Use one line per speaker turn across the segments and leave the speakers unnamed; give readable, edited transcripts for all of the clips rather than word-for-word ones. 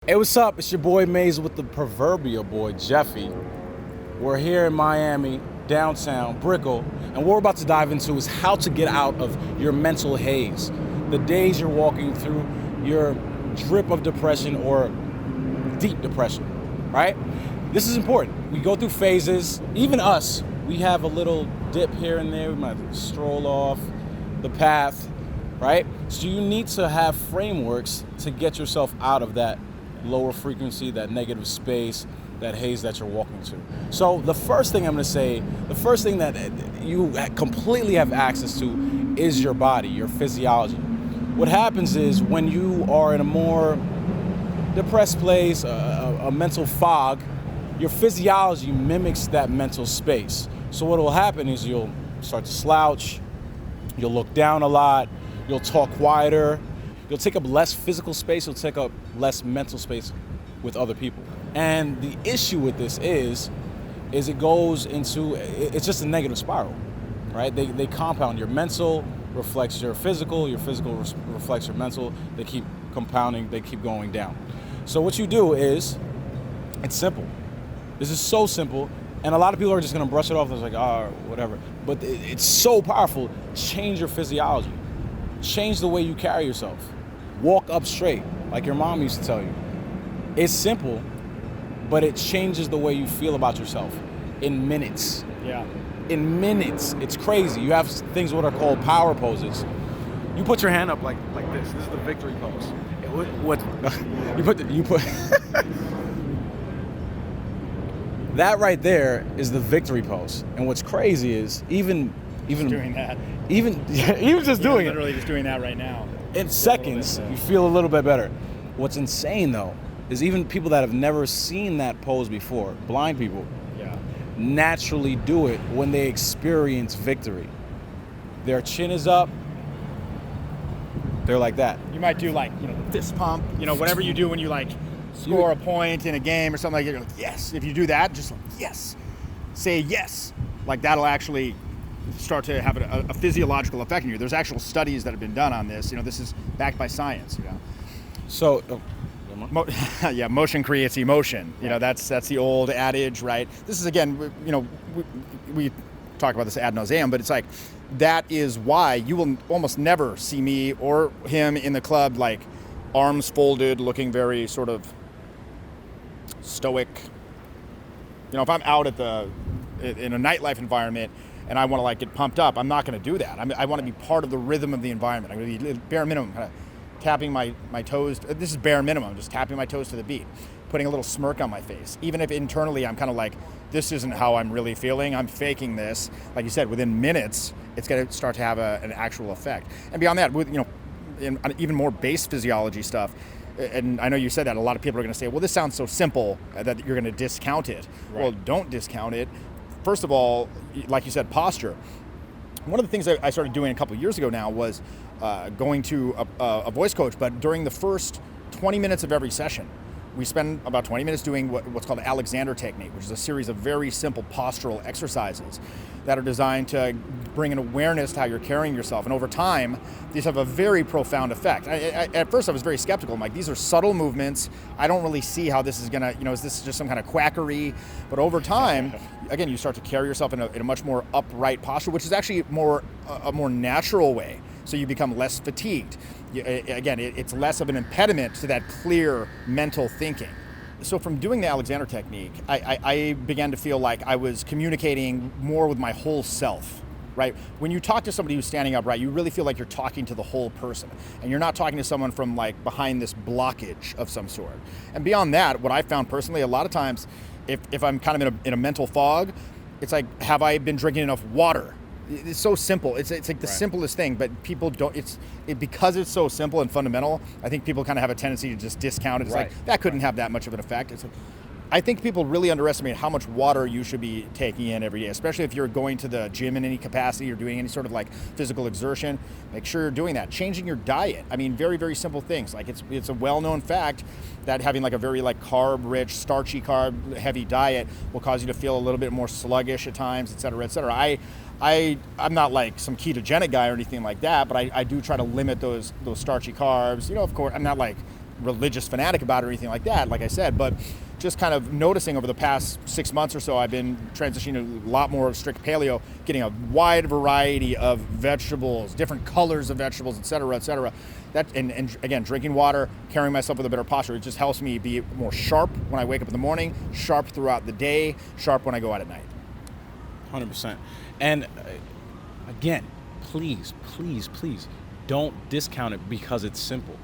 Hey, what's up? It's your boy Maze with the proverbial boy Jeffy. We're here in Miami, downtown, Brickell, and what we're about to dive into is how to get out of your mental haze. The days you're walking through your drip of depression or deep depression, right? This is important. We go through phases. Even us, we have a little dip here and there. We might stroll off the path, right? So you need to have frameworks to get yourself out of that lower frequency, that negative space, that haze that you're walking to. So the first thing I'm going to say, the first thing that you completely have access to is your body, your physiology. What happens is when you are in a more depressed place, a mental fog, your physiology mimics that mental space. So what will happen is you'll start to slouch, you'll look down a lot, you'll talk quieter, you'll take up less physical space, you'll take up less mental space with other people. And the issue with this is it goes into, it's just a negative spiral, right? They compound. Your mental reflects your physical reflects your mental. They keep compounding, they keep going down. So what you do is, it's simple. This is so simple, and a lot of people are just gonna brush it off as like, whatever. But it's so powerful. Change your physiology. Change the way you carry yourself. Walk up straight, like your mom used to tell you. It's simple, but it changes the way you feel about yourself in minutes.
Yeah.
In minutes. It's crazy. You have things what are called power poses. You put your hand up like this. This is the victory pose. You put that right there is the victory pose. And what's crazy is even
doing that.
Even just doing it.
Literally just doing that right now.
In seconds, you feel a little bit better. What's insane though is even people that have never seen that pose before, blind people, naturally do it when they experience victory. Their chin is up, they're like that.
You might do like, the fist pump, whatever you do when you like score a point in a game or something like that. You're like, yes. If you do that, just like, yes. Say yes. Like that'll actually start to have a physiological effect on you. There's actual studies that have been done on this. This is backed by science.
So,
motion creates emotion. That's the old adage, right? This is again, we talk about this ad nauseum, but it's like that is why you will almost never see me or him in the club like arms folded, looking very sort of stoic. If I'm out in a nightlife environment and I want to get pumped up, I'm not going to do that. I want to be part of the rhythm of the environment. I'm going to be bare minimum, kind of tapping my toes. This is bare minimum, just tapping my toes to the beat, putting a little smirk on my face. Even if internally I'm kind of like, this isn't how I'm really feeling, I'm faking this. Like you said, within minutes, it's going to start to have an actual effect. And beyond that, with in even more base physiology stuff, and I know you said that, a lot of people are going to say, well, this sounds so simple that you're going to discount it. Right. Well, don't discount it. First of all, like you said, posture. One of the things I started doing a couple of years ago now was going to a voice coach, but during the first 20 minutes of every session, we spend about 20 minutes doing what's called the Alexander technique, which is a series of very simple postural exercises that are designed to bring an awareness to how you're carrying yourself. And over time, these have a very profound effect. At first, I was very skeptical. I'm like, these are subtle movements. I don't really see how this is going to, is this just some kind of quackery? But over time, again, you start to carry yourself in a much more upright posture, which is actually a more natural way. So you become less fatigued. Again, it's less of an impediment to that clear mental thinking. So from doing the Alexander technique, I began to feel like I was communicating more with my whole self, right? When you talk to somebody who's standing upright, you really feel like you're talking to the whole person. And you're not talking to someone from behind this blockage of some sort. And beyond that, what I found personally, a lot of times, if I'm kind of in a mental fog, it's like, have I been drinking enough water? It's so simple. It's like the simplest thing, but people don't. Because it's so simple and fundamental. I think people kind of have a tendency to just discount it. It's like that couldn't have that much of an effect. It's like, I think people really underestimate how much water you should be taking in every day, especially if you're going to the gym in any capacity or doing any sort of physical exertion. Make sure you're doing that. Changing your diet. I mean, very, very simple things. Like it's a well-known fact that having a very carb-rich, starchy, carb-heavy diet will cause you to feel a little bit more sluggish at times, et cetera, et cetera. I'm not some ketogenic guy or anything like that, but I do try to limit those starchy carbs. Of course, I'm not religious fanatic about it or anything like that, like I said, but just kind of noticing over the past 6 months or so, I've been transitioning to a lot more strict paleo, getting a wide variety of vegetables, different colors of vegetables, et cetera, et cetera. That, and again, drinking water, carrying myself with a better posture, it just helps me be more sharp when I wake up in the morning, sharp throughout the day, sharp when I go out at night.
100%. And again, please, don't discount it because it's simple.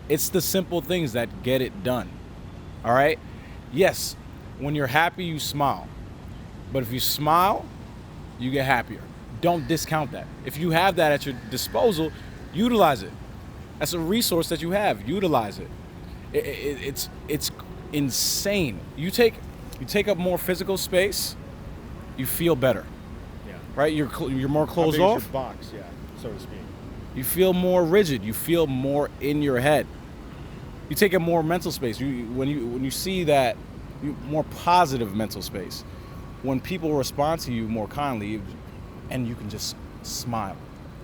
It's the simple things that get it done. All right? Yes, when you're happy, you smile. But if you smile, you get happier. Don't discount that. If you have that at your disposal, utilize it. That's a resource that you have. Utilize it. It's insane. You take up more physical space, you feel better.
Yeah.
Right? You're more closed off.
Your box, yeah, so to speak.
You feel more rigid. You feel more in your head. You take up more mental space. When you see that, more positive mental space. When people respond to you more kindly, and you can just smile.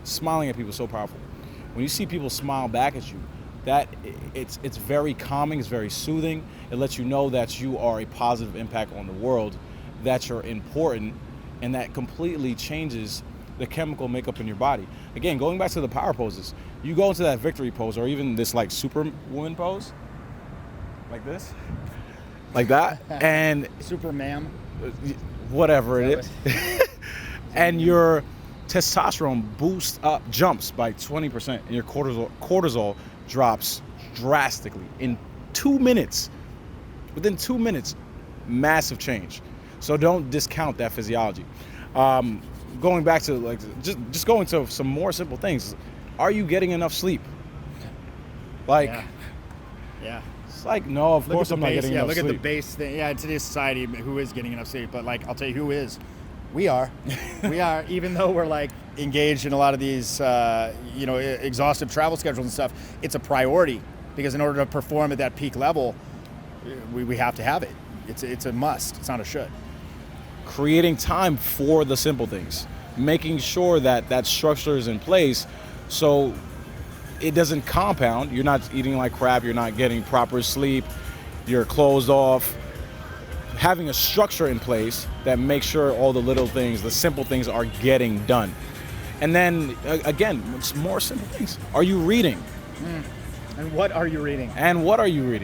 Smiling at people is so powerful. When you see people smile back at you, that it's very calming. It's very soothing. It lets you know that you are a positive impact on the world, that you're important, and that completely changes the chemical makeup in your body. Again, going back to the power poses, you go into that victory pose or even this like superwoman pose, like this, like that, and
Superman,
whatever it is, and your testosterone jumps by 20%, and your cortisol drops drastically in 2 minutes. Within 2 minutes, massive change. So don't discount that physiology. Going back to like just going to some more simple things. Are you getting enough sleep? Like,
yeah.
It's like, no, of course I'm not getting enough sleep.
Yeah, look at the base thing. Yeah, in today's society, who is getting enough sleep? But like, I'll tell you who is. We are. We are, even though we're like engaged in a lot of these, exhaustive travel schedules and stuff, it's a priority because in order to perform at that peak level, we have to have it. It's a must. It's not a should.
Creating time for the simple things, making sure that structure is in place so it doesn't compound. You're not eating like crap, you're not getting proper sleep, you're closed off. Having a structure in place that makes sure all the little things, the simple things are getting done. And then again, it's more simple things. Are you reading?
And what are you reading?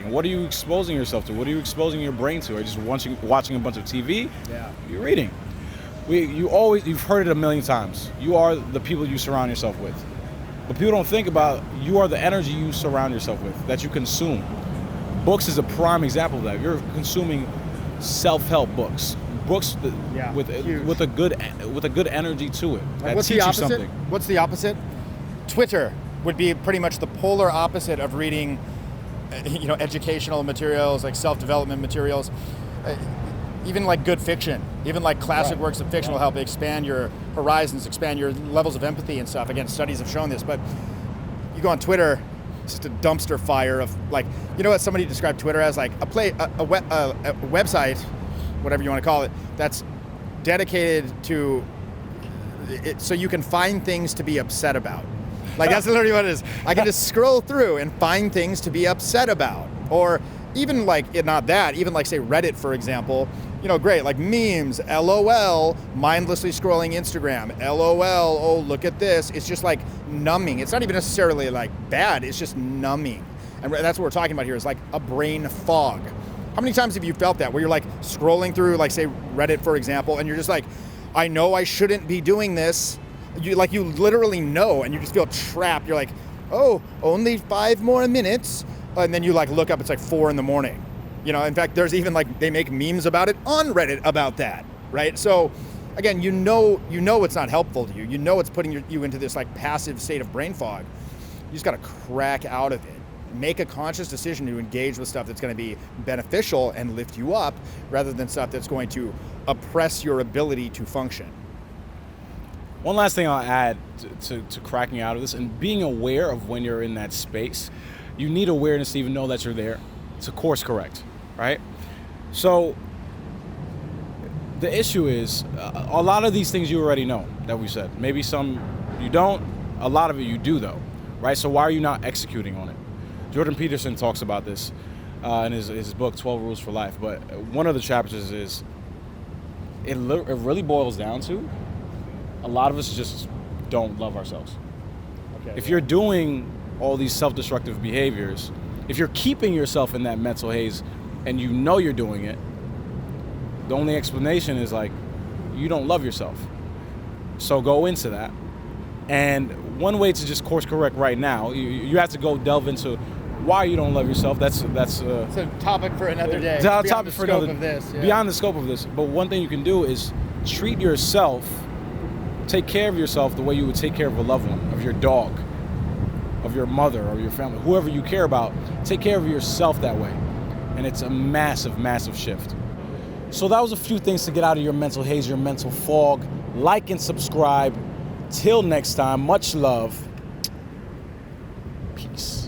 What are you exposing yourself to? What are you exposing your brain to? Are you just watching a bunch of TV?
Yeah.
You're reading. You've heard it a million times. You are the people you surround yourself with. But people don't think about you are the energy you surround yourself with, that you consume. Books is a prime example of that. You're consuming self-help books with a good energy to it.
Like, what's the opposite? What's the opposite? Twitter would be pretty much the polar opposite of reading, educational materials, like self-development materials, even like good fiction, even like classic works of fiction will help expand your horizons, expand your levels of empathy and stuff. Again, studies have shown this, but you go on Twitter, it's just a dumpster fire of like, what somebody described Twitter as, like a website, whatever you want to call it, that's dedicated to it so you can find things to be upset about. Like, that's literally what it is. I can just scroll through and find things to be upset about. Or even like, not that, even like say Reddit, for example, great, like memes, LOL, mindlessly scrolling Instagram, LOL, oh, look at this. It's just like numbing. It's not even necessarily like bad, it's just numbing. And that's what we're talking about here, is like a brain fog. How many times have you felt that, where you're like scrolling through, like say Reddit, for example, and you're just like, I know I shouldn't be doing this. You literally know, and you just feel trapped. You're like, oh, only 5 more minutes. And then you like look up, it's like 4 a.m. In fact, there's even like, they make memes about it on Reddit about that, right? So again, you know it's not helpful to you. You know it's putting you into this like passive state of brain fog. You just got to crack out of it. Make a conscious decision to engage with stuff that's going to be beneficial and lift you up, rather than stuff that's going to oppress your ability to function.
One last thing I'll add to cracking out of this and being aware of when you're in that space. You need awareness to even know that you're there, to course correct, right? So the issue is a lot of these things you already know that we said. Maybe some you don't, a lot of it you do though, right? So why are you not executing on it? Jordan Peterson talks about this in his book, 12 Rules for Life. But one of the chapters is, it really boils down to, a lot of us just don't love ourselves.
Okay.
If you're doing all these self-destructive behaviors, if you're keeping yourself in that mental haze and you know you're doing it, the only explanation is like, you don't love yourself. So go into that. And one way to just course correct right now, you have to go delve into why you don't love yourself. That's
it's a topic for another day.
topic for another
of this. Yeah.
Beyond the scope of this. But one thing you can do is treat yourself, take care of yourself the way you would take care of a loved one, of your dog, of your mother or your family, whoever you care about. Take care of yourself that way. And it's a massive, massive shift. So that was a few things to get out of your mental haze, your mental fog. Like and subscribe. Till next time, much love. Peace.